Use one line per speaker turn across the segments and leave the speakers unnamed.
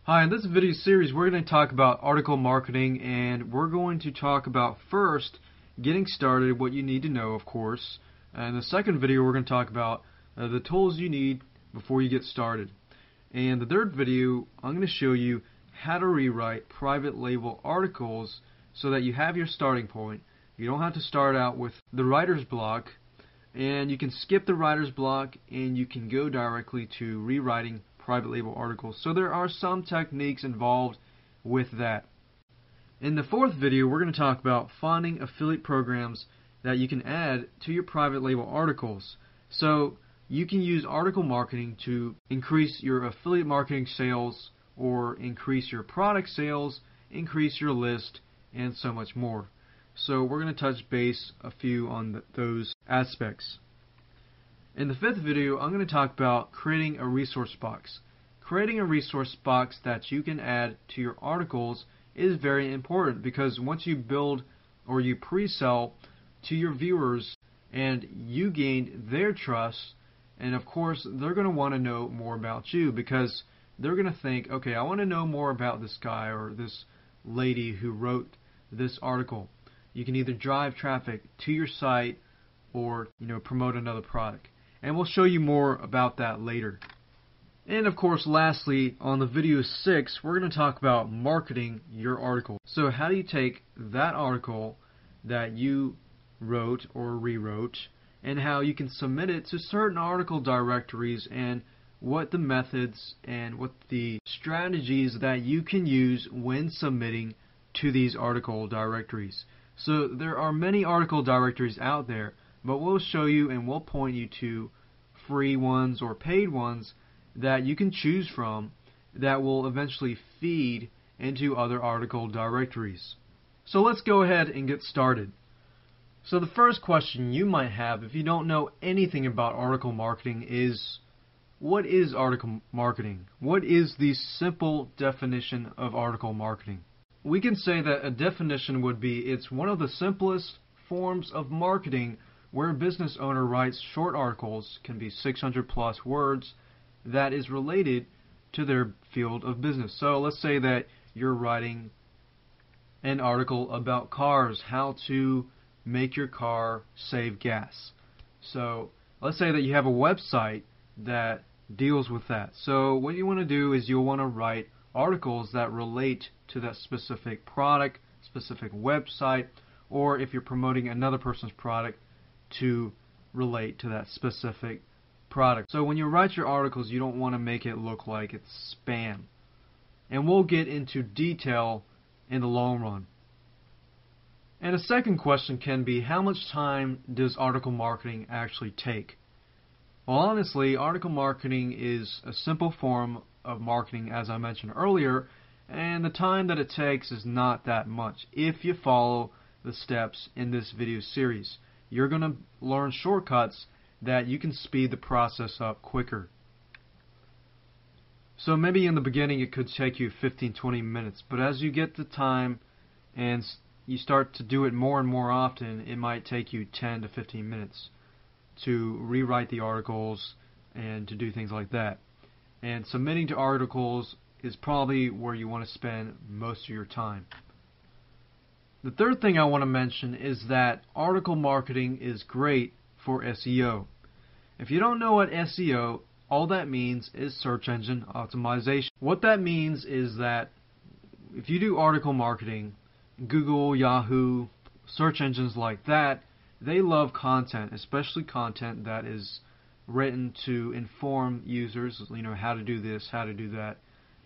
Hi, in this video series we're going to talk about article marketing, and we're going to talk about first getting started, what you need to know, of course. And in the second video we're going to talk about the tools you need before you get started. And the third video I'm going to show you how to rewrite private label articles so that you have your starting point. You don't have to start out with the writer's block, and you can skip the writer's block and you can go directly to rewriting private label articles. So there are some techniques involved with that. In the fourth video, we're going to talk about finding affiliate programs that you can add to your private label articles. So you can use article marketing to increase your affiliate marketing sales, or increase your product sales, increase your list, and so much more. So we're going to touch base a few on those aspects. In the fifth video, I'm going to talk about creating a resource box. Creating a resource box that you can add to your articles is very important, because once you build or you pre-sell to your viewers and you gain their trust, and of course they're going to want to know more about you, because they're going to think, okay, I want to know more about this guy or this lady who wrote this article. You can either drive traffic to your site or promote another product. And we'll show you more about that later. And of course, lastly, on the video 6, we're going to talk about marketing your article. So how do you take that article that you wrote or rewrote, and how you can submit it to certain article directories, and what the methods and what the strategies that you can use when submitting to these article directories. So there are many article directories out there, but we'll show you and we'll point you to free ones or paid ones that you can choose from that will eventually feed into other article directories. So let's go ahead and get started. So the first question you might have if you don't know anything about article marketing is, what is article marketing? What is the simple definition of article marketing? We can say that a definition would be, it's one of the simplest forms of marketing where a business owner writes short articles, can be 600 plus words, that is related to their field of business. So let's say that you're writing an article about cars, how to make your car save gas. So let's say that you have a website that deals with that. So what you want to do is you'll want to write articles that relate to that specific product, specific website, or if you're promoting another person's product, to relate to that specific product. So when you write your articles, you don't want to make it look like it's spam. And we'll get into detail in the long run. And a second question can be, how much time does article marketing actually take? Well, honestly, article marketing is a simple form of marketing, as I mentioned earlier, and the time that it takes is not that much if you follow the steps in this video series. You're going to learn shortcuts that you can speed the process up quicker. So maybe in the beginning it could take you 15-20 minutes, but as you get the time and you start to do it more and more often, it might take you 10 to 15 minutes to rewrite the articles and to do things like that. And submitting to articles is probably where you want to spend most of your time. The third thing I want to mention is that article marketing is great for SEO. If you don't know what SEO, all that means is search engine optimization. What that means is that if you do article marketing, Google, Yahoo, search engines like that, they love content, especially content that is written to inform users, how to do this, how to do that,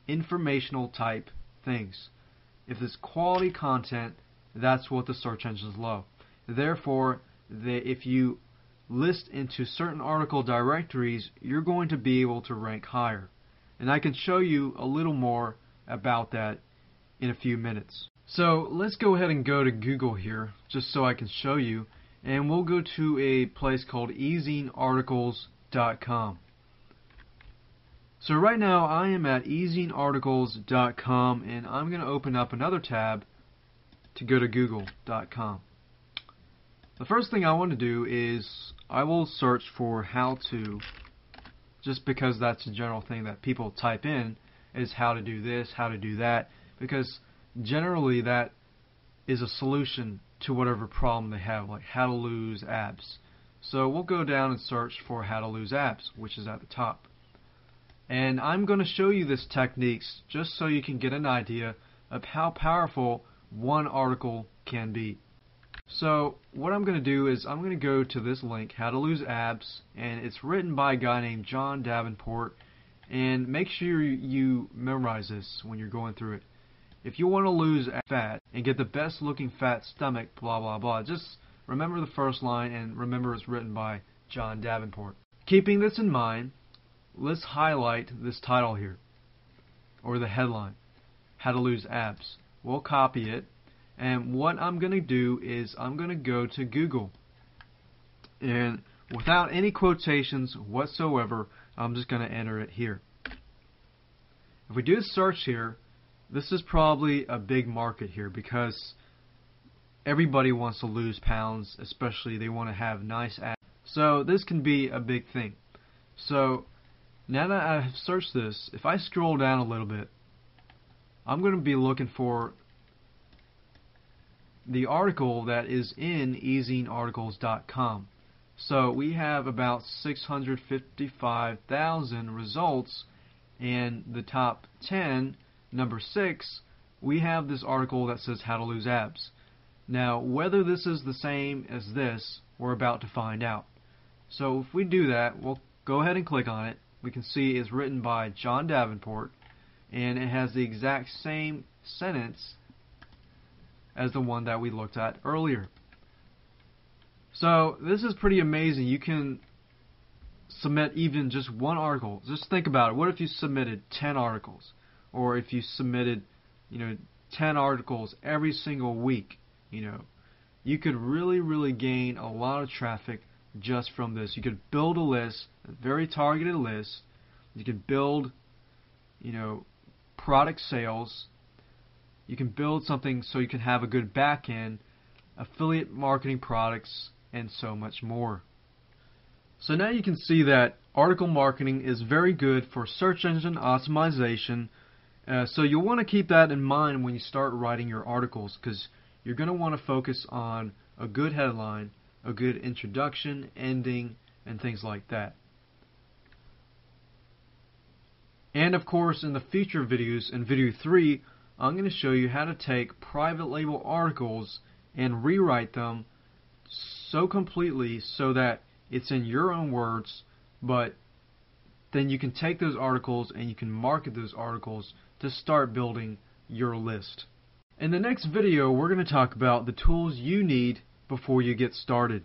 informational type things. If it's quality content, that's what the search engines love. Therefore, if you list into certain article directories, you're going to be able to rank higher. And I can show you a little more about that in a few minutes. So let's go ahead and go to Google here, just so I can show you. And we'll go to a place called ezinearticles.com. So right now I am at ezinearticles.com, and I'm going to open up another tab to go to google.com. The first thing I want to do is I will search for how to, just because that's a general thing that people type in, is how to do this, how to do that, because generally that is a solution to whatever problem they have, like how to lose abs. So we'll go down and search for how to lose abs, which is at the top. And I'm going to show you this techniques just so you can get an idea of how powerful one article can be. So what I'm going to do is I'm going to go to this link, How to Lose Abs, and it's written by a guy named John Davenport, and make sure you memorize this when you're going through it. If you want to lose fat and get the best looking fat stomach, blah blah blah, just remember the first line and remember it's written by John Davenport. Keeping this in mind, let's highlight this title here, or the headline, How to Lose Abs. We'll copy it, and what I'm going to do is I'm going to go to Google, and without any quotations whatsoever, I'm just going to enter it here. If we do a search here, this is probably a big market here because everybody wants to lose pounds, especially they want to have nice abs. So this can be a big thing. So now that I've searched this, if I scroll down a little bit, I'm going to be looking for the article that is in EasingArticles.com. So we have about 655,000 results, and the top 10, number 6, we have this article that says How to Lose Abs. Now, whether this is the same as this, we're about to find out. So if we do that, we'll go ahead and click on it. We can see it's written by John Davenport, and it has the exact same sentence as the one that we looked at earlier. So this is pretty amazing. You can submit even just one article. Just think about it. What if you submitted 10 articles? Or if you submitted, 10 articles every single week? You could really gain a lot of traffic just from this. You could build a list, a very targeted list. You could build, product sales. You can build something so you can have a good back end, affiliate marketing products, and so much more. So now you can see that article marketing is very good for search engine optimization. So you'll want to keep that in mind when you start writing your articles, because you're going to want to focus on a good headline, a good introduction, ending, and things like that. And of course, in the future videos, in video 3, I'm going to show you how to take private label articles and rewrite them so completely so that it's in your own words, but then you can take those articles and you can market those articles to start building your list. In the next video, we're going to talk about the tools you need before you get started.